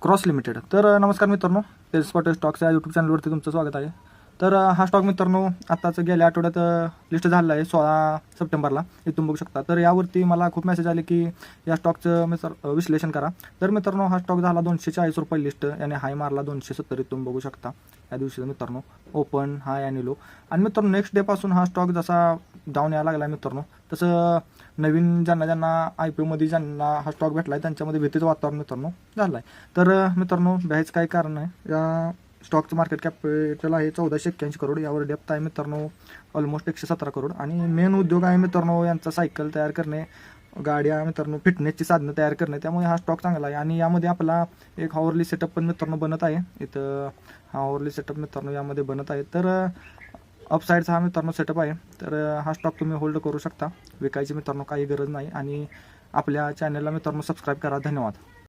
Cross limited. तर नमस्कार मित्रांनो, तेजस्पॉट स्टॉक्स या यूट्यूब चॅनलवरती तुमचं स्वागत आहे. तर हा स्टॉक मित्रांनो आत्ताच गेल्या आठवड्यात लिस्ट झालेला आहे 16 सप्टेंबरला, इथून बघू शकता. तर यावरती मला खूप मेसेज आले की या स्टॉकचं विश्लेषण करा. तर मित्रांनो हा स्टॉक झाला 240 रुपये लिस्ट, याने हाय मारला 270, इथून बघू शकता. या दिवशी मित्रांनो ओपन हाय आणि लो. आणि मित्रांनो नेक्स्ट डे पासून हा स्टॉक जसा डाऊन यायला लागला मित्रांनो, तसं नवीन ज्यांना IPO मध्ये ज्यांना हा स्टॉक भेटला आहे त्यांच्यामध्ये भीतीचं वातावरण मित्रांनो झालं आहे. तर मित्रांनो भ्यायचं काय कारण आहे, या स्टॉकचं मार्केट कॅपिटल आहे 1481 करोड. यावर डेप्थ आहे मित्रांनो ऑलमोस्ट 117 करोड. आणि मेन उद्योग आहे मित्रांनो यांचा सायकल तयार करणे, गाड्या मित्रांनो फिटनेसची साधनं तयार करणे. त्यामुळे हा स्टॉक चांगला आहे. आणि यामध्ये आपला एक हॉवरली सेटअप पण मित्रांनो बनत आहे. इथं हा हॉवरली सेटअप मित्रांनो यामध्ये बनत आहे. तर अपसाईडचा हा मित्रांनो सेटअप आहे. तर हा स्टॉक तुम्ही होल्ड करू शकता. विकायची मित्रांनो काही गरज नाही. आणि आपल्या चॅनलला मित्रांनो सबस्क्राईब करा. धन्यवाद.